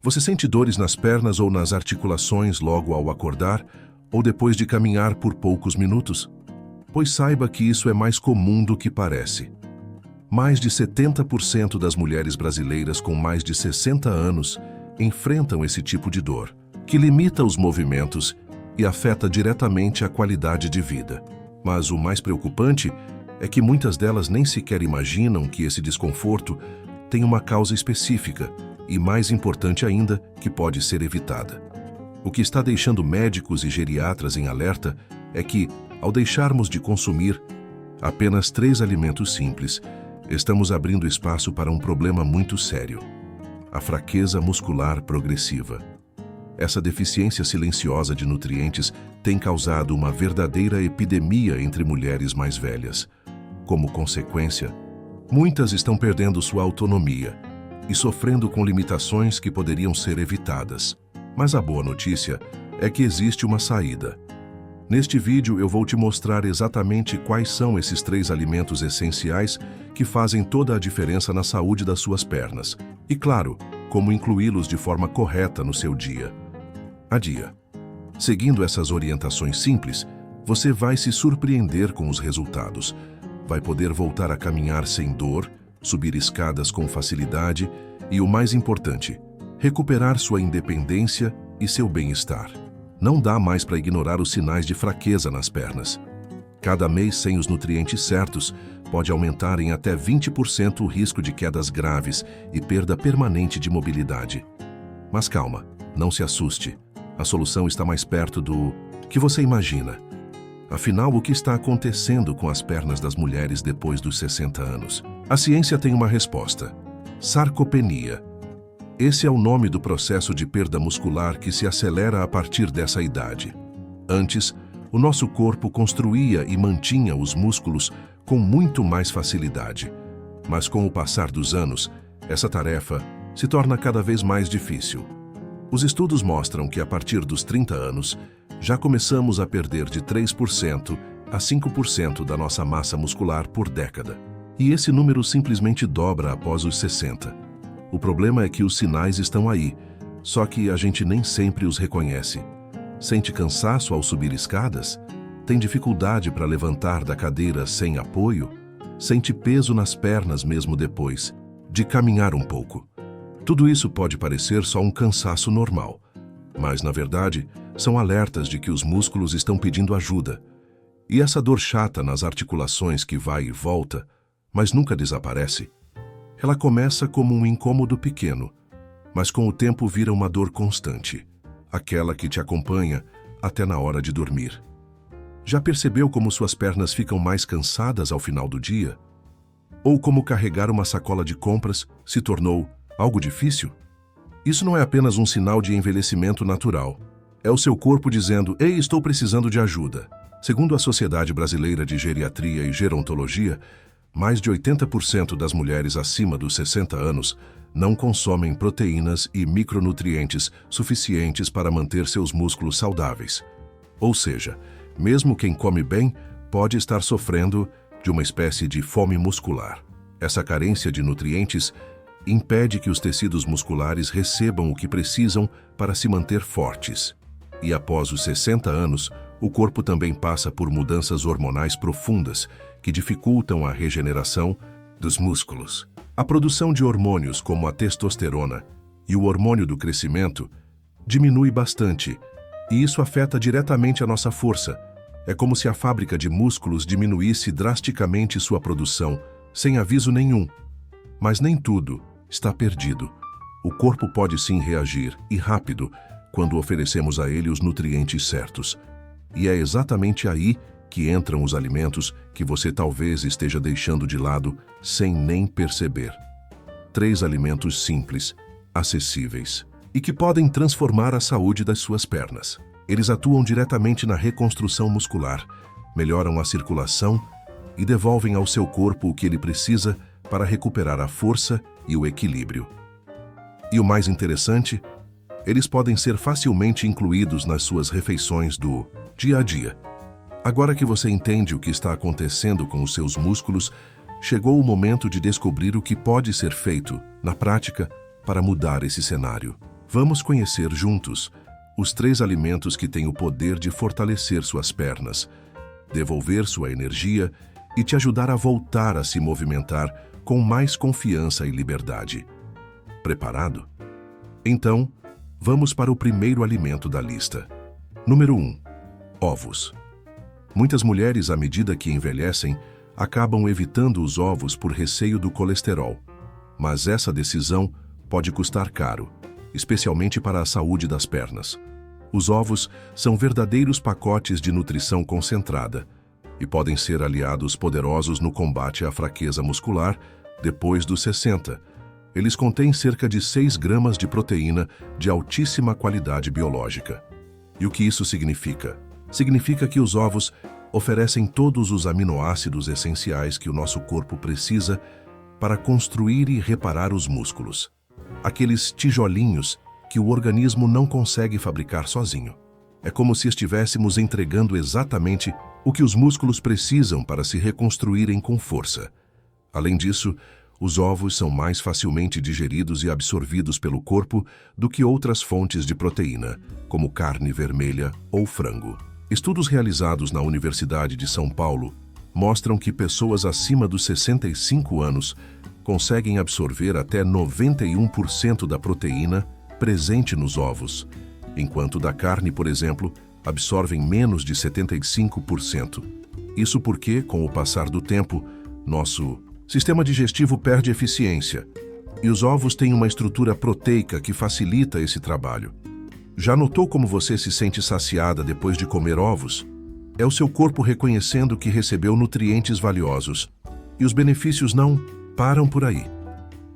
Você sente dores nas pernas ou nas articulações logo ao acordar ou depois de caminhar por poucos minutos? Pois saiba que isso é mais comum do que parece. Mais de 70% das mulheres brasileiras com mais de 60 anos enfrentam esse tipo de dor, que limita os movimentos e afeta diretamente a qualidade de vida. Mas o mais preocupante é que muitas delas nem sequer imaginam que esse desconforto tem uma causa específica e, mais importante ainda, que pode ser evitada. O que está deixando médicos e geriatras em alerta é que, ao deixarmos de consumir apenas 3 alimentos simples, estamos abrindo espaço para um problema muito sério: a fraqueza muscular progressiva. Essa deficiência silenciosa de nutrientes tem causado uma verdadeira epidemia entre mulheres mais velhas. Como consequência, muitas estão perdendo sua autonomia e sofrendo com limitações que poderiam ser evitadas. Mas a boa notícia é que existe uma saída. Neste vídeo eu vou te mostrar exatamente quais são esses 3 alimentos essenciais que fazem toda a diferença na saúde das suas pernas. E claro, como incluí-los de forma correta no seu dia a dia. Seguindo essas orientações simples, você vai se surpreender com os resultados. Vai poder voltar a caminhar sem dor, subir escadas com facilidade e, o mais importante, recuperar sua independência e seu bem-estar. Não dá mais para ignorar os sinais de fraqueza nas pernas. Cada mês sem os nutrientes certos pode aumentar em até 20% o risco de quedas graves e perda permanente de mobilidade. Mas calma, não se assuste. A solução está mais perto do que você imagina. Afinal, o que está acontecendo com as pernas das mulheres depois dos 60 anos? A ciência tem uma resposta: sarcopenia. Esse é o nome do processo de perda muscular que se acelera a partir dessa idade. Antes, o nosso corpo construía e mantinha os músculos com muito mais facilidade. Mas com o passar dos anos, essa tarefa se torna cada vez mais difícil. Os estudos mostram que a partir dos 30 anos, já começamos a perder de 3% a 5% da nossa massa muscular por década. E esse número simplesmente dobra após os 60. O problema é que os sinais estão aí, só que a gente nem sempre os reconhece. Sente cansaço ao subir escadas? Tem dificuldade para levantar da cadeira sem apoio? Sente peso nas pernas mesmo depois de caminhar um pouco? Tudo isso pode parecer só um cansaço normal, mas, na verdade, são alertas de que os músculos estão pedindo ajuda. E essa dor chata nas articulações que vai e volta, mas nunca desaparece, ela começa como um incômodo pequeno, mas com o tempo vira uma dor constante, aquela que te acompanha até na hora de dormir. Já percebeu como suas pernas ficam mais cansadas ao final do dia? Ou como carregar uma sacola de compras se tornou algo difícil? Isso não é apenas um sinal de envelhecimento natural. É o seu corpo dizendo: "Ei, estou precisando de ajuda." Segundo a Sociedade Brasileira de Geriatria e Gerontologia, mais de 80% das mulheres acima dos 60 anos não consomem proteínas e micronutrientes suficientes para manter seus músculos saudáveis. Ou seja, mesmo quem come bem pode estar sofrendo de uma espécie de fome muscular. Essa carência de nutrientes impede que os tecidos musculares recebam o que precisam para se manter fortes. E após os 60 anos, o corpo também passa por mudanças hormonais profundas que dificultam a regeneração dos músculos. A produção de hormônios como a testosterona e o hormônio do crescimento diminui bastante, e isso afeta diretamente a nossa força. É como se a fábrica de músculos diminuísse drasticamente sua produção, sem aviso nenhum. Mas nem tudo está perdido. O corpo pode sim reagir, e rápido, quando oferecemos a ele os nutrientes certos. E é exatamente aí que entram os alimentos que você talvez esteja deixando de lado sem nem perceber. 3 alimentos simples, acessíveis e que podem transformar a saúde das suas pernas. Eles atuam diretamente na reconstrução muscular, melhoram a circulação e devolvem ao seu corpo o que ele precisa para recuperar a força e o equilíbrio. E o mais interessante, eles podem ser facilmente incluídos nas suas refeições do dia a dia. Agora que você entende o que está acontecendo com os seus músculos, chegou o momento de descobrir o que pode ser feito, na prática, para mudar esse cenário. Vamos conhecer juntos os 3 alimentos que têm o poder de fortalecer suas pernas, devolver sua energia e te ajudar a voltar a se movimentar com mais confiança e liberdade. Preparado? Então, vamos para o primeiro alimento da lista. Número 1. Ovos. Muitas mulheres, à medida que envelhecem, acabam evitando os ovos por receio do colesterol. Mas essa decisão pode custar caro, especialmente para a saúde das pernas. Os ovos são verdadeiros pacotes de nutrição concentrada e podem ser aliados poderosos no combate à fraqueza muscular depois dos 60. Eles contêm cerca de 6 gramas de proteína de altíssima qualidade biológica. E o que isso significa? Significa que os ovos oferecem todos os aminoácidos essenciais que o nosso corpo precisa para construir e reparar os músculos. Aqueles tijolinhos que o organismo não consegue fabricar sozinho. É como se estivéssemos entregando exatamente o que os músculos precisam para se reconstruírem com força. Além disso, os ovos são mais facilmente digeridos e absorvidos pelo corpo do que outras fontes de proteína, como carne vermelha ou frango. Estudos realizados na Universidade de São Paulo mostram que pessoas acima dos 65 anos conseguem absorver até 91% da proteína presente nos ovos, enquanto da carne, por exemplo, absorvem menos de 75%. Isso porque, com o passar do tempo, nosso sistema digestivo perde eficiência, e os ovos têm uma estrutura proteica que facilita esse trabalho. Já notou como você se sente saciada depois de comer ovos? É o seu corpo reconhecendo que recebeu nutrientes valiosos. E os benefícios não param por aí.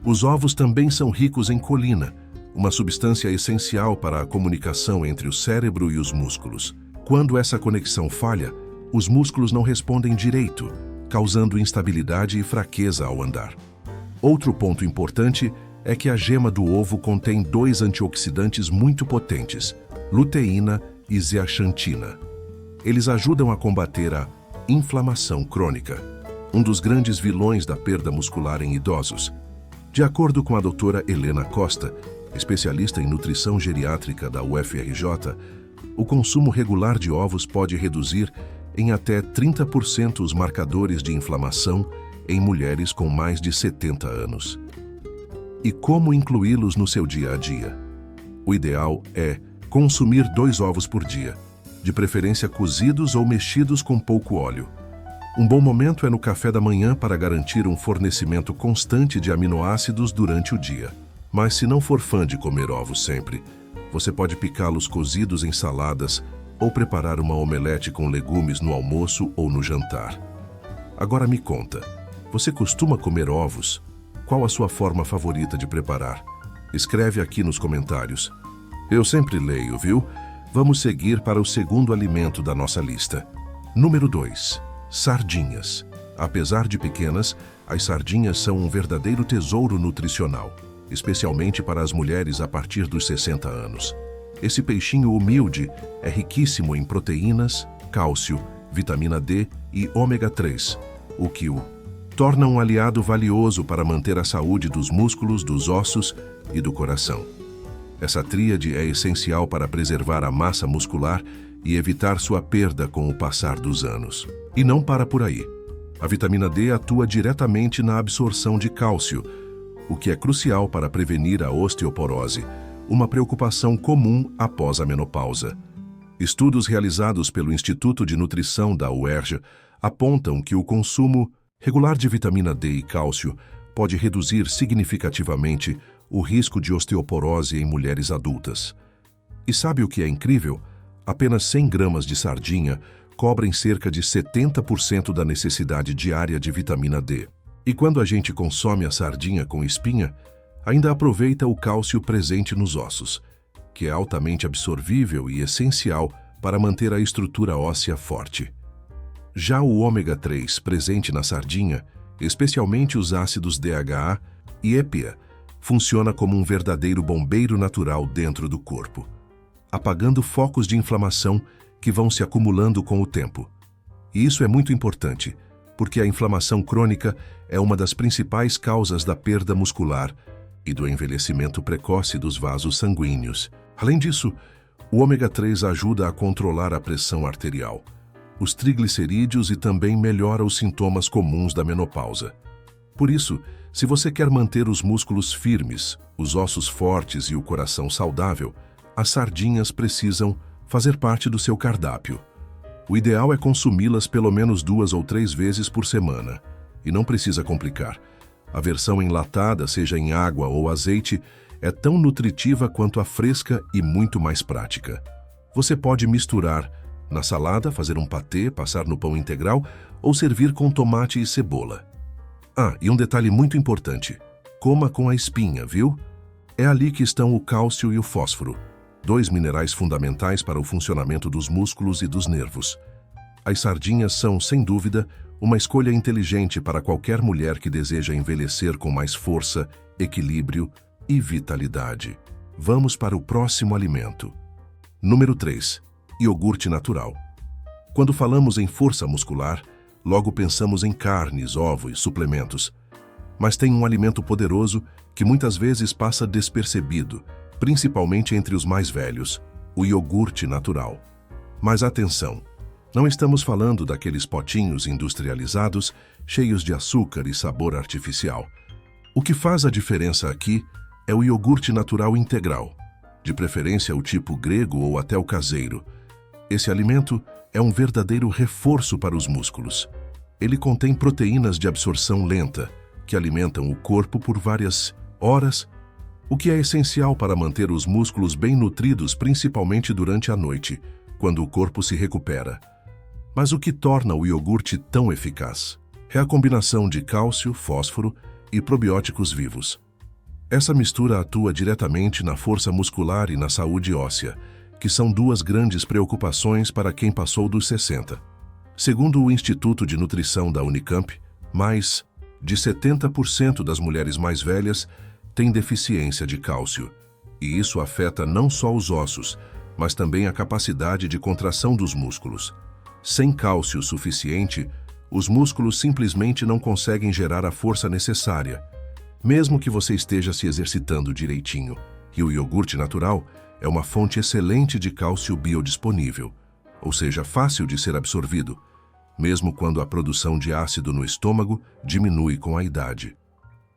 Os ovos também são ricos em colina, uma substância essencial para a comunicação entre o cérebro e os músculos. Quando essa conexão falha, os músculos não respondem direito, causando instabilidade e fraqueza ao andar. Outro ponto importante é que a gema do ovo contém 2 antioxidantes muito potentes, luteína e zeaxantina. Eles ajudam a combater a inflamação crônica, um dos grandes vilões da perda muscular em idosos. De acordo com a doutora Helena Costa, especialista em nutrição geriátrica da UFRJ, o consumo regular de ovos pode reduzir em até 30% os marcadores de inflamação em mulheres com mais de 70 anos. E como incluí-los no seu dia a dia? O ideal é consumir 2 ovos por dia, de preferência cozidos ou mexidos com pouco óleo. Um bom momento é no café da manhã para garantir um fornecimento constante de aminoácidos durante o dia. Mas se não for fã de comer ovos sempre, você pode picá-los cozidos em saladas ou preparar uma omelete com legumes no almoço ou no jantar. Agora me conta, você costuma comer ovos? Qual a sua forma favorita de preparar? Escreve aqui nos comentários. Eu sempre leio, viu? Vamos seguir para o segundo alimento da nossa lista. Número 2. Sardinhas. Apesar de pequenas, as sardinhas são um verdadeiro tesouro nutricional, especialmente para as mulheres a partir dos 60 anos. Esse peixinho humilde é riquíssimo em proteínas, cálcio, vitamina D e ômega 3, o que o torna um aliado valioso para manter a saúde dos músculos, dos ossos e do coração. Essa tríade é essencial para preservar a massa muscular e evitar sua perda com o passar dos anos. E não para por aí. A vitamina D atua diretamente na absorção de cálcio, o que é crucial para prevenir a osteoporose, uma preocupação comum após a menopausa. Estudos realizados pelo Instituto de Nutrição da UERJ apontam que o consumo regular de vitamina D e cálcio pode reduzir significativamente o risco de osteoporose em mulheres adultas. E sabe o que é incrível? Apenas 100 gramas de sardinha cobrem cerca de 70% da necessidade diária de vitamina D. E quando a gente consome a sardinha com espinha, ainda aproveita o cálcio presente nos ossos, que é altamente absorvível e essencial para manter a estrutura óssea forte. Já o ômega 3 presente na sardinha, especialmente os ácidos DHA e EPA, funciona como um verdadeiro bombeiro natural dentro do corpo, apagando focos de inflamação que vão se acumulando com o tempo. E isso é muito importante, porque a inflamação crônica é uma das principais causas da perda muscular e do envelhecimento precoce dos vasos sanguíneos. Além disso, o ômega 3 ajuda a controlar a pressão arterial, os triglicerídeos e também melhora os sintomas comuns da menopausa. Por isso, se você quer manter os músculos firmes, os ossos fortes e o coração saudável, as sardinhas precisam fazer parte do seu cardápio. O ideal é consumi-las pelo menos 2 ou 3 vezes por semana. E não precisa complicar. A versão enlatada, seja em água ou azeite, é tão nutritiva quanto a fresca e muito mais prática. Você pode misturar na salada, fazer um patê, passar no pão integral ou servir com tomate e cebola. Ah, e um detalhe muito importante. Coma com a espinha, viu? É ali que estão o cálcio e o fósforo, 2 minerais fundamentais para o funcionamento dos músculos e dos nervos. As sardinhas são, sem dúvida, uma escolha inteligente para qualquer mulher que deseja envelhecer com mais força, equilíbrio e vitalidade. Vamos para o próximo alimento. Número 3. Iogurte natural. Quando falamos em força muscular, logo pensamos em carnes, ovos e suplementos. Mas tem um alimento poderoso que muitas vezes passa despercebido, principalmente entre os mais velhos, o iogurte natural. Mas atenção! Não estamos falando daqueles potinhos industrializados, cheios de açúcar e sabor artificial. O que faz a diferença aqui é o iogurte natural integral, de preferência o tipo grego ou até o caseiro. Esse alimento é um verdadeiro reforço para os músculos. Ele contém proteínas de absorção lenta, que alimentam o corpo por várias horas, o que é essencial para manter os músculos bem nutridos, principalmente durante a noite, quando o corpo se recupera. Mas o que torna o iogurte tão eficaz é a combinação de cálcio, fósforo e probióticos vivos. Essa mistura atua diretamente na força muscular e na saúde óssea, que são 2 grandes preocupações para quem passou dos 60. Segundo o Instituto de Nutrição da Unicamp, mais de 70% das mulheres mais velhas têm deficiência de cálcio, e isso afeta não só os ossos, mas também a capacidade de contração dos músculos. Sem cálcio suficiente, os músculos simplesmente não conseguem gerar a força necessária, mesmo que você esteja se exercitando direitinho. E o iogurte natural é uma fonte excelente de cálcio biodisponível, ou seja, fácil de ser absorvido, mesmo quando a produção de ácido no estômago diminui com a idade.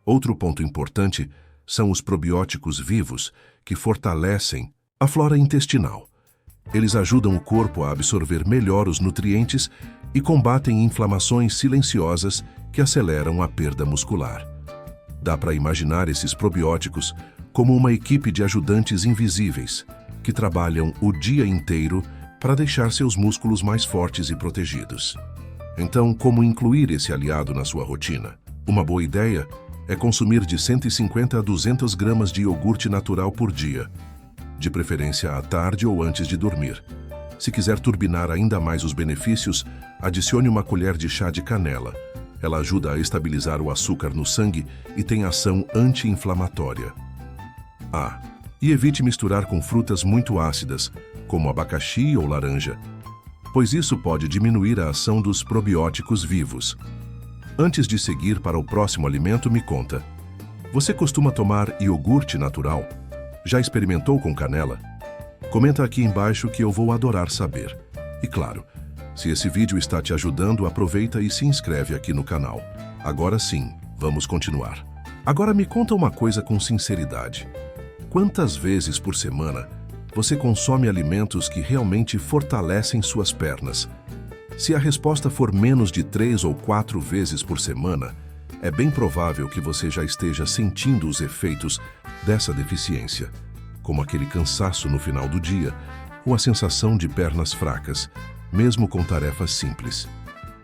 Outro ponto importante são os probióticos vivos, que fortalecem a flora intestinal. Eles ajudam o corpo a absorver melhor os nutrientes e combatem inflamações silenciosas que aceleram a perda muscular. Dá para imaginar esses probióticos como uma equipe de ajudantes invisíveis que trabalham o dia inteiro para deixar seus músculos mais fortes e protegidos. Então, como incluir esse aliado na sua rotina? Uma boa ideia é consumir de 150 a 200 gramas de iogurte natural por dia, de preferência à tarde ou antes de dormir. Se quiser turbinar ainda mais os benefícios, adicione uma colher de chá de canela. Ela ajuda a estabilizar o açúcar no sangue e tem ação anti-inflamatória. E evite misturar com frutas muito ácidas, como abacaxi ou laranja, pois isso pode diminuir a ação dos probióticos vivos. Antes de seguir para o próximo alimento, me conta: você costuma tomar iogurte natural? Já experimentou com canela? Comenta aqui embaixo que eu vou adorar saber. E claro, se esse vídeo está te ajudando, aproveita e se inscreve aqui no canal. Agora sim, vamos continuar. Agora me conta uma coisa com sinceridade. Quantas vezes por semana você consome alimentos que realmente fortalecem suas pernas? Se a resposta for menos de 3 ou 4 vezes por semana, é bem provável que você já esteja sentindo os efeitos dessa deficiência, como aquele cansaço no final do dia ou a sensação de pernas fracas, mesmo com tarefas simples.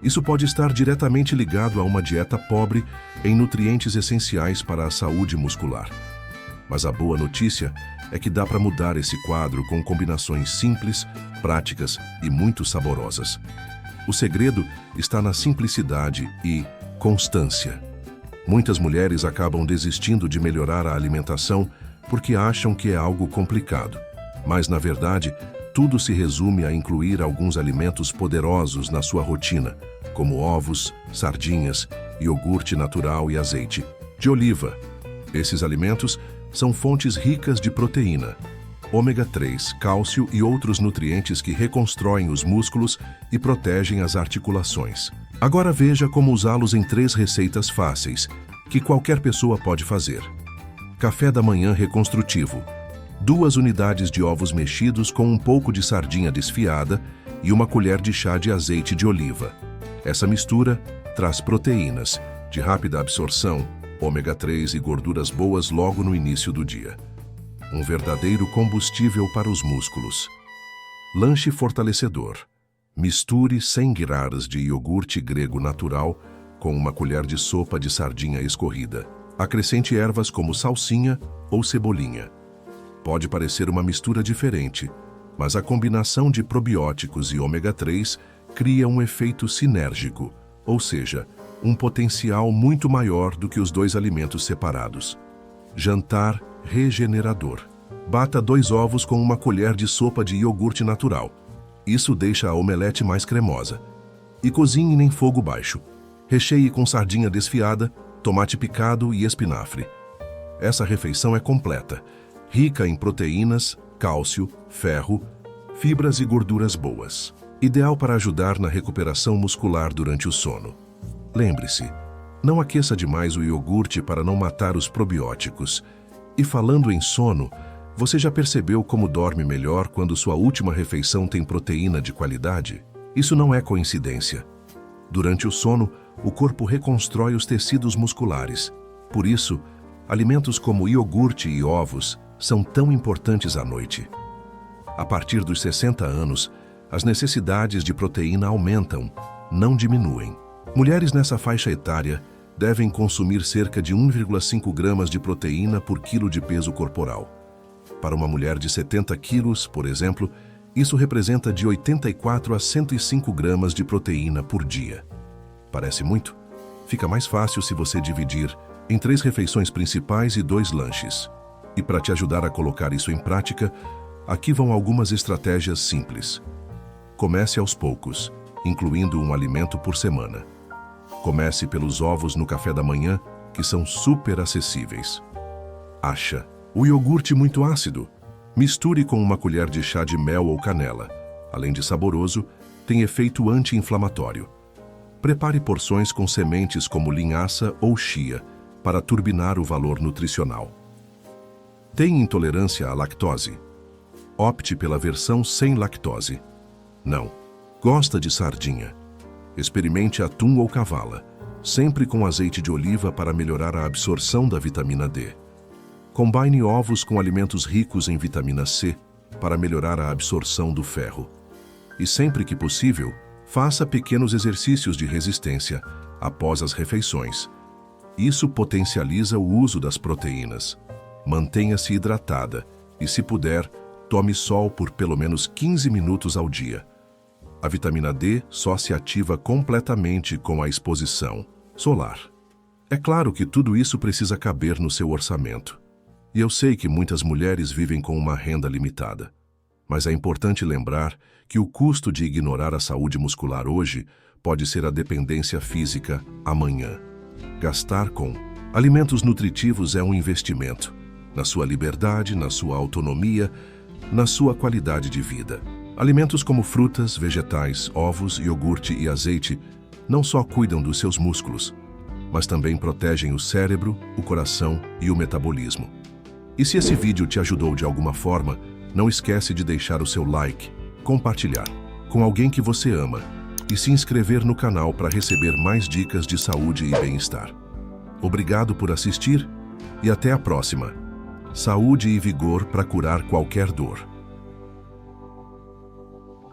Isso pode estar diretamente ligado a uma dieta pobre em nutrientes essenciais para a saúde muscular. Mas a boa notícia é que dá para mudar esse quadro com combinações simples, práticas e muito saborosas. O segredo está na simplicidade e constância. Muitas mulheres acabam desistindo de melhorar a alimentação porque acham que é algo complicado. Mas, na verdade, tudo se resume a incluir alguns alimentos poderosos na sua rotina, como ovos, sardinhas, iogurte natural e azeite de oliva. Esses alimentos são fontes ricas de proteína, ômega 3, cálcio e outros nutrientes que reconstroem os músculos e protegem as articulações. Agora veja como usá-los em 3 receitas fáceis, que qualquer pessoa pode fazer. Café da manhã reconstrutivo. 2 unidades de ovos mexidos com um pouco de sardinha desfiada e uma colher de chá de azeite de oliva. Essa mistura traz proteínas, de rápida absorção, ômega 3 e gorduras boas logo no início do dia. Um verdadeiro combustível para os músculos. Lanche fortalecedor. Misture 100 gramas de iogurte grego natural com uma colher de sopa de sardinha escorrida. Acrescente ervas como salsinha ou cebolinha. Pode parecer uma mistura diferente, mas a combinação de probióticos e ômega 3 cria um efeito sinérgico, ou seja, um potencial muito maior do que os 2 alimentos separados. Jantar regenerador. Bata 2 ovos com uma colher de sopa de iogurte natural. Isso deixa a omelete mais cremosa. E cozinhe em fogo baixo. Recheie com sardinha desfiada, tomate picado e espinafre. Essa refeição é completa, rica em proteínas, cálcio, ferro, fibras e gorduras boas. Ideal para ajudar na recuperação muscular durante o sono. Lembre-se, não aqueça demais o iogurte para não matar os probióticos. E falando em sono, você já percebeu como dorme melhor quando sua última refeição tem proteína de qualidade? Isso não é coincidência. Durante o sono, o corpo reconstrói os tecidos musculares. Por isso, alimentos como iogurte e ovos são tão importantes à noite. A partir dos 60 anos, as necessidades de proteína aumentam, não diminuem. Mulheres nessa faixa etária devem consumir cerca de 1,5 gramas de proteína por quilo de peso corporal. Para uma mulher de 70 quilos, por exemplo, isso representa de 84 a 105 gramas de proteína por dia. Parece muito? Fica mais fácil se você dividir em 3 refeições principais e 2 lanches. E para te ajudar a colocar isso em prática, aqui vão algumas estratégias simples. Comece aos poucos, incluindo um alimento por semana. Comece pelos ovos no café da manhã, que são super acessíveis. Acha o iogurte muito ácido? Misture com uma colher de chá de mel ou canela. Além de saboroso, tem efeito anti-inflamatório. Prepare porções com sementes como linhaça ou chia, para turbinar o valor nutricional. Tem intolerância à lactose? Opte pela versão sem lactose. Não. Gosta de sardinha? Experimente atum ou cavala, sempre com azeite de oliva para melhorar a absorção da vitamina D. Combine ovos com alimentos ricos em vitamina C para melhorar a absorção do ferro. E sempre que possível, faça pequenos exercícios de resistência após as refeições. Isso potencializa o uso das proteínas. Mantenha-se hidratada e, se puder, tome sol por pelo menos 15 minutos ao dia. A vitamina D só se ativa completamente com a exposição solar. É claro que tudo isso precisa caber no seu orçamento. E eu sei que muitas mulheres vivem com uma renda limitada. Mas é importante lembrar que o custo de ignorar a saúde muscular hoje pode ser a dependência física amanhã. Gastar com alimentos nutritivos é um investimento na sua liberdade, na sua autonomia, na sua qualidade de vida. Alimentos como frutas, vegetais, ovos, iogurte e azeite não só cuidam dos seus músculos, mas também protegem o cérebro, o coração e o metabolismo. E se esse vídeo te ajudou de alguma forma, não esquece de deixar o seu like, compartilhar com alguém que você ama e se inscrever no canal para receber mais dicas de saúde e bem-estar. Obrigado por assistir e até a próxima. Saúde e vigor para curar qualquer dor.